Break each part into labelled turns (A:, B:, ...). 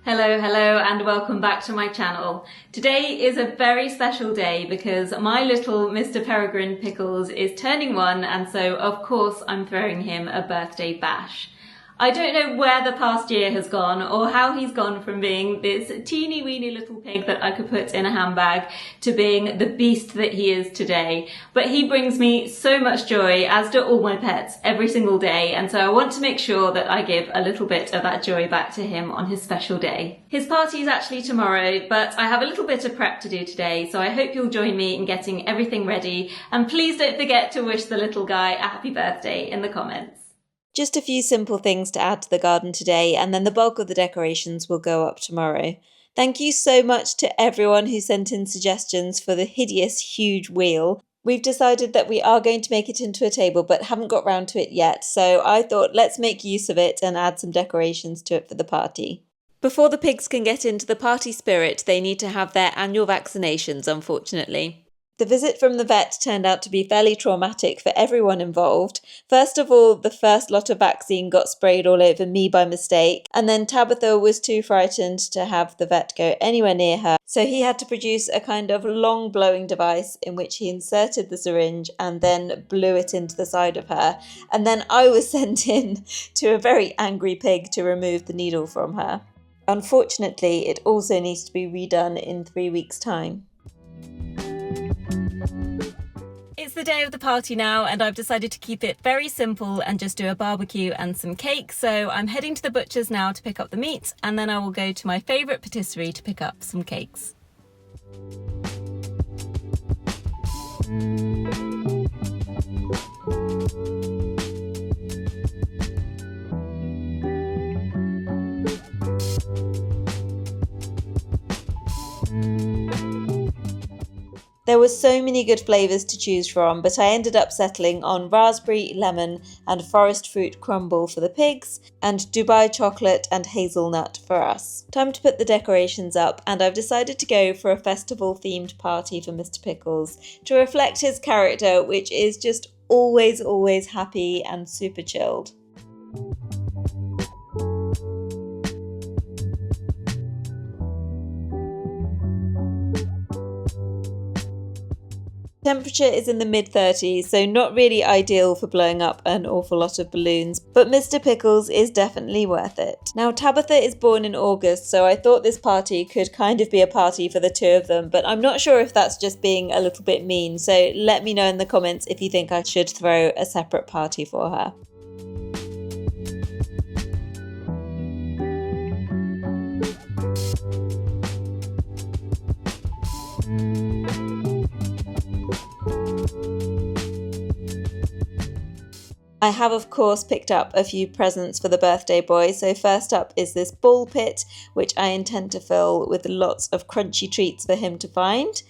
A: Hello, hello, and welcome back to my channel. Today is a very special day because my little Mr. Peregrine Pickles is turning 1, and so of course I'm throwing him a birthday bash. I don't know where the past year has gone or how he's gone from being this teeny weeny little pig that I could put in a handbag to being the beast that he is today. But he brings me so much joy, as do all my pets, every single day, and so I want to make sure that I give a little bit of that joy back to him on his special day. His party is actually tomorrow, but I have a little bit of prep to do today, so I hope you'll join me in getting everything ready, and please don't forget to wish the little guy a happy birthday in the comments.
B: Just a few simple things to add to the garden today, and then the bulk of the decorations will go up tomorrow. Thank you so much to everyone who sent in suggestions for the hideous, huge wheel. We've decided that we are going to make it into a table, but haven't got round to it yet, so I thought let's make use of it and add some decorations to it for the party. Before the pigs can get into the party spirit, they need to have their annual vaccinations, unfortunately. The visit from the vet turned out to be fairly traumatic for everyone involved. First of all, the first lot of vaccine got sprayed all over me by mistake, and then Tabitha was too frightened to have the vet go anywhere near her, so he had to produce a kind of long blowing device in which he inserted the syringe and then blew it into the side of her, and then I was sent in to a very angry pig to remove the needle from her. Unfortunately, it also needs to be redone in 3 weeks' time. It's the day of the party now, and I've decided to keep it very simple and just do a barbecue and some cake. So I'm heading to the butcher's now to pick up the meat, and then I will go to my favourite patisserie to pick up some cakes. There were so many good flavours to choose from, but I ended up settling on raspberry, lemon and forest fruit crumble for the pigs, and Dubai chocolate and hazelnut for us. Time to put the decorations up, and I've decided to go for a festival-themed party for Mr. Pickles to reflect his character, which is just always happy and super chilled. Temperature is in the mid-30s, so not really ideal for blowing up an awful lot of balloons, but Mr. Pickles is definitely worth it. Now, Tabitha is born in August, so I thought this party could kind of be a party for the two of them, but I'm not sure if that's just being a little bit mean, so let me know in the comments if you think I should throw a separate party for her. I have of course picked up a few presents for the birthday boy, so first up is this ball pit, which I intend to fill with lots of crunchy treats for him to find.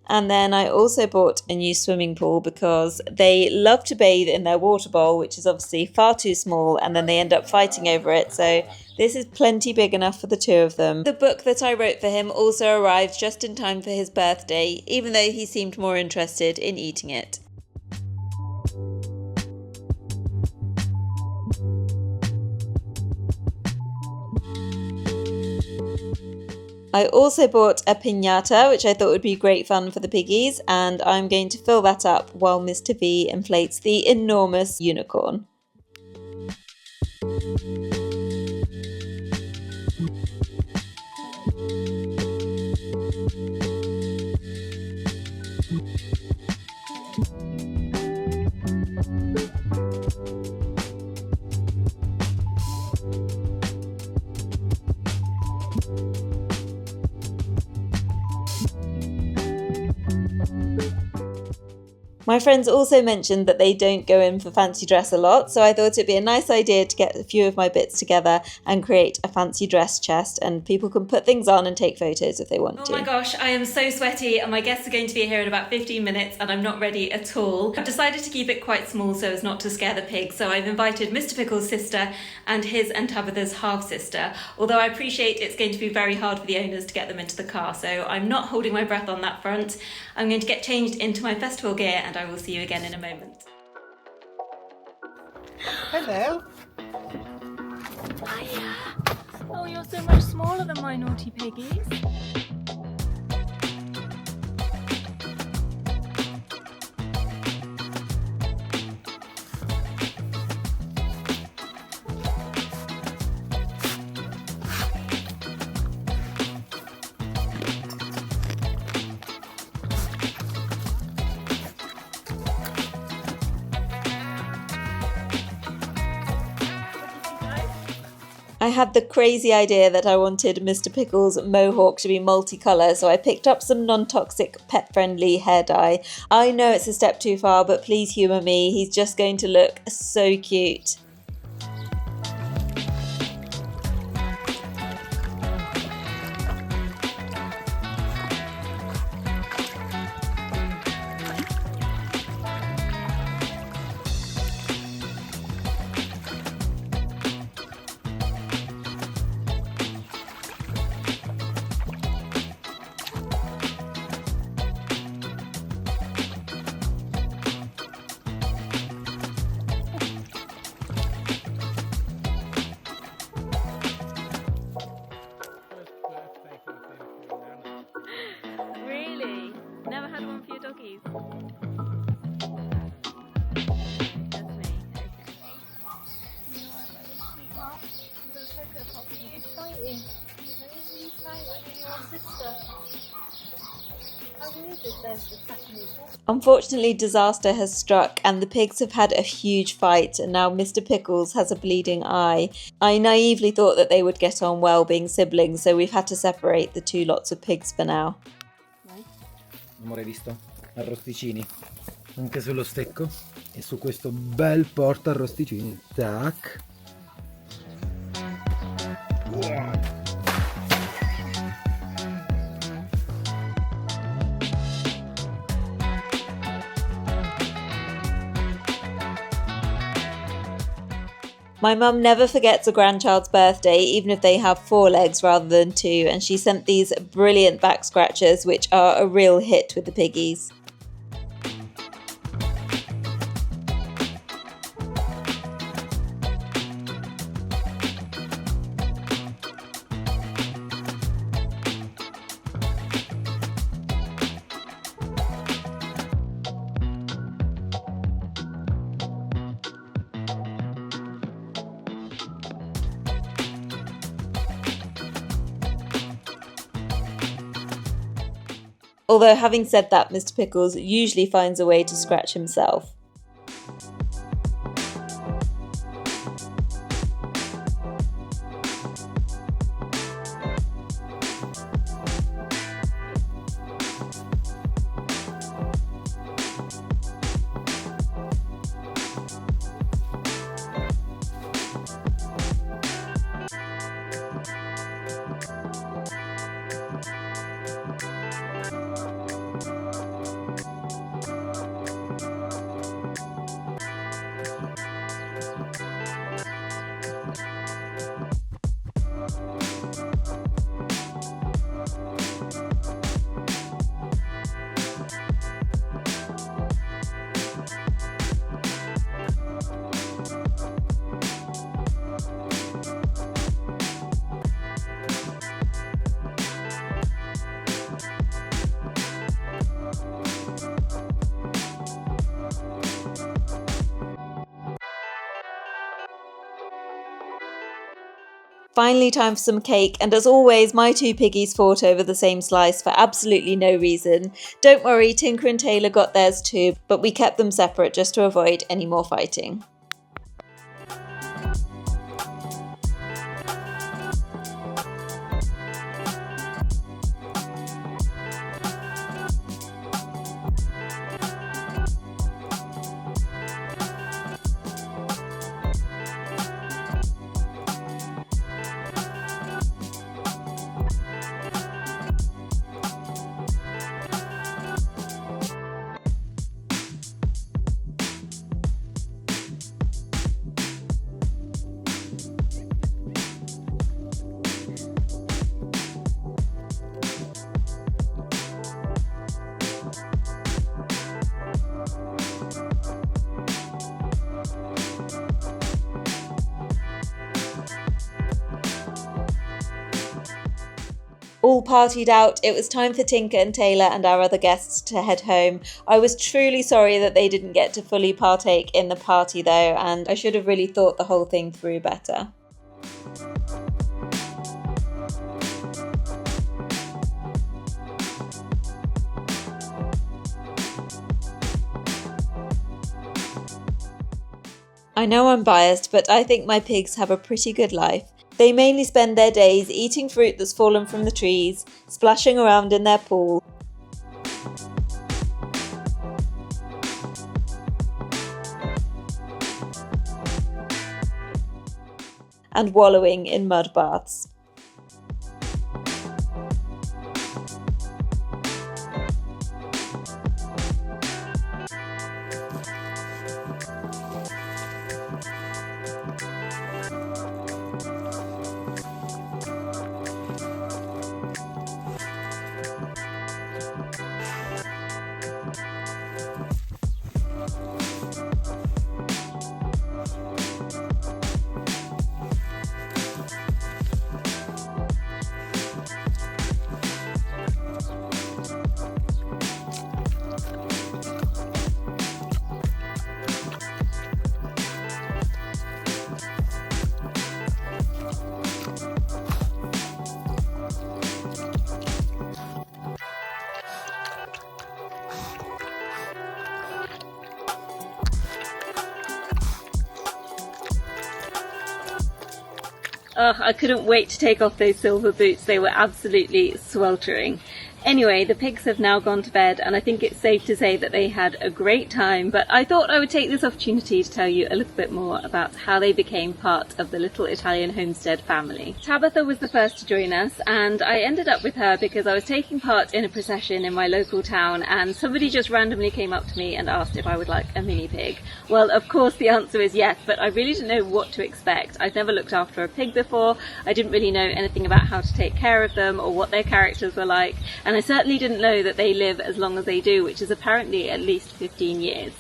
B: And then I also bought a new swimming pool because they love to bathe in their water bowl, which is obviously far too small, and then they end up fighting over it, so this is plenty big enough for the two of them. The book that I wrote for him also arrived just in time for his birthday, even though he seemed more interested in eating it. I also bought a piñata, which I thought would be great fun for the piggies, and I'm going to fill that up while Mr. V inflates the enormous unicorn. My friends also mentioned that they don't go in for fancy dress a lot, so I thought it'd be a nice idea to get a few of my bits together and create a fancy dress chest, and people can put things on and take photos if they want to.
A: Oh my gosh, I am so sweaty and my guests are going to be here in about 15 minutes and I'm not ready at all. I've decided to keep it quite small so as not to scare the pigs, so I've invited Mr. Pickles' sister and his and Tabitha's half-sister, although I appreciate it's going to be very hard for the owners to get them into the car, so I'm not holding my breath on that front. I'm going to get changed into my festival gear and I will see you again in a moment.
C: Hello.
A: Hiya. Oh, you're so much smaller than my naughty piggies.
B: I had the crazy idea that I wanted Mr. Pickles' mohawk to be multicolour, so I picked up some non-toxic, pet-friendly hair dye. I know it's a step too far, but please humour me, he's just going to look so cute.
A: Really? Never had one for your doggies? That's me, okay.
C: You know what, my little sweetheart? Little cocoa puppy, you exciting? You cry like your sister. How weird is this, the Japanese?
B: Unfortunately, disaster has struck and the pigs have had a huge fight, and now Mr. Pickles has a bleeding eye. I naively thought that they would get on well being siblings, so we've had to separate the two lots of pigs for now.
D: Amore, visto? Arrosticini. Anche sullo stecco. E su questo bel porta arrosticini. Tac.
B: My mum never forgets a grandchild's birthday, even if they have 4 legs rather than 2, and she sent these brilliant back scratchers, which are a real hit with the piggies. Although having said that, Mr. Pickles usually finds a way to scratch himself. Finally, time for some cake, and as always, my 2 piggies fought over the same slice for absolutely no reason. Don't worry, Tinker and Taylor got theirs too, but we kept them separate just to avoid any more fighting. All partied out, it was time for Tinker and Taylor and our other guests to head home. I was truly sorry that they didn't get to fully partake in the party though, and I should have really thought the whole thing through better. I know I'm biased, but I think my pigs have a pretty good life. They mainly spend their days eating fruit that's fallen from the trees, splashing around in their pool, and wallowing in mud baths.
A: Ugh, I couldn't wait to take off those silver boots. They were absolutely sweltering. Anyway, the pigs have now gone to bed, and I think it's safe to say that they had a great time, but I thought I would take this opportunity to tell you a little bit more about how they became part of the little Italian Homestead family. Tabitha was the first to join us, and I ended up with her because I was taking part in a procession in my local town, and somebody just randomly came up to me and asked if I would like a mini pig. Well, of course the answer is yes, but I really didn't know what to expect. I'd never looked after a pig before. I didn't really know anything about how to take care of them or what their characters were like, and I certainly didn't know that they live as long as they do, which is apparently at least 15 years.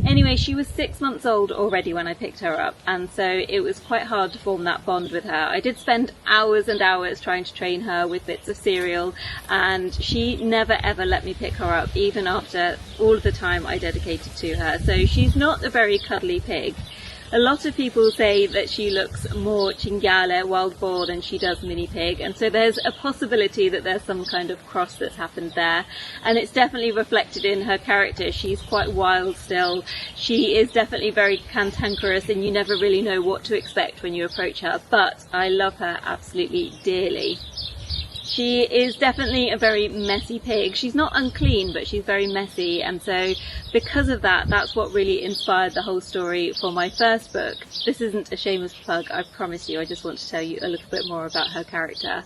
A: Anyway, she was 6 months old already when I picked her up, and so it was quite hard to form that bond with her. I did spend hours and hours trying to train her with bits of cereal, and she never ever let me pick her up, even after all of the time I dedicated to her. So she's not a very cuddly pig. A lot of people say that she looks more cinghiale, wild boar, than she does mini pig, and so there's a possibility that there's some kind of cross that's happened there, and it's definitely reflected in her character. She's quite wild still. She is definitely very cantankerous, and you never really know what to expect when you approach her, but I love her absolutely dearly. She is definitely a very messy pig. She's not unclean, but she's very messy, and so because of that, that's what really inspired the whole story for my first book. This isn't a shameless plug, I promise you, I just want to tell you a little bit more about her character.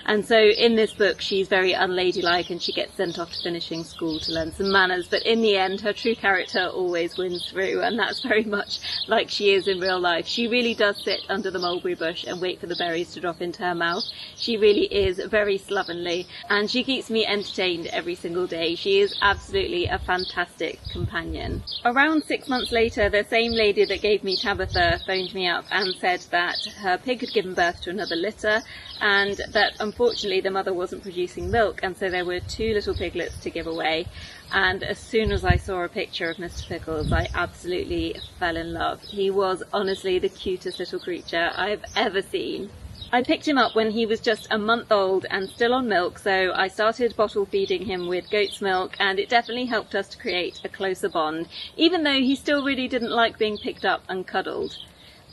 A: And so in this book, she's very unladylike and she gets sent off to finishing school to learn some manners, but in the end, her true character always wins through, and that's very much like she is in real life. She really does sit under the mulberry bush and wait for the berries to drop into her mouth. She really is very slovenly, and she keeps me entertained every single day. She is absolutely a fantastic companion. Around 6 months later, the same lady that gave me Tabitha phoned me up and said that her pig had given birth to another litter, and that unfortunately the mother wasn't producing milk, and so there were 2 little piglets to give away. And as soon as I saw a picture of Mr. Pickles, I absolutely fell in love. He was honestly the cutest little creature I've ever seen. I picked him up when he was just a month old and still on milk, so I started bottle feeding him with goat's milk, and it definitely helped us to create a closer bond, even though he still really didn't like being picked up and cuddled.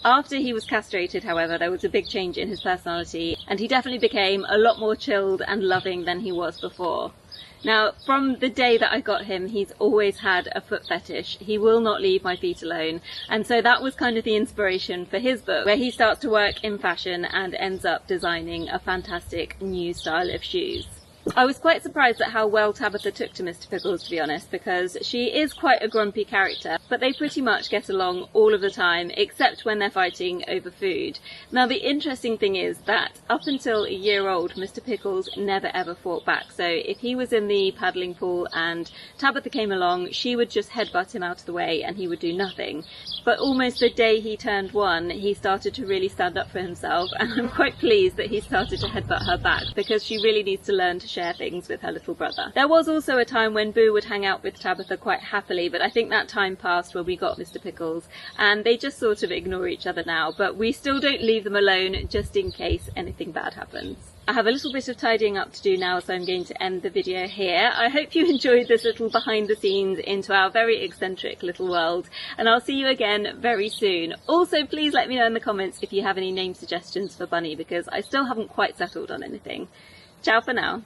A: After he was castrated, however, there was a big change in his personality, and he definitely became a lot more chilled and loving than he was before. Now, from the day that I got him, he's always had a foot fetish. He will not leave my feet alone. And so that was kind of the inspiration for his book, where he starts to work in fashion and ends up designing a fantastic new style of shoes. I was quite surprised at how well Tabitha took to Mr. Pickles, to be honest, because she is quite a grumpy character, but they pretty much get along all of the time, except when they're fighting over food. Now, the interesting thing is that up until a year old, Mr. Pickles never ever fought back. So if he was in the paddling pool and Tabitha came along, she would just headbutt him out of the way and he would do nothing. But almost the day he turned 1, he started to really stand up for himself, and I'm quite pleased that he started to headbutt her back, because she really needs to learn to share things with her little brother. There was also a time when Boo would hang out with Tabitha quite happily, but I think that time passed when we got Mr. Pickles, and they just sort of ignore each other now, but we still don't leave them alone just in case anything bad happens. I have a little bit of tidying up to do now, so I'm going to end the video here. I hope you enjoyed this little behind the scenes into our very eccentric little world, and I'll see you again very soon. Also, please let me know in the comments if you have any name suggestions for Bunny, because I still haven't quite settled on anything. Ciao for now.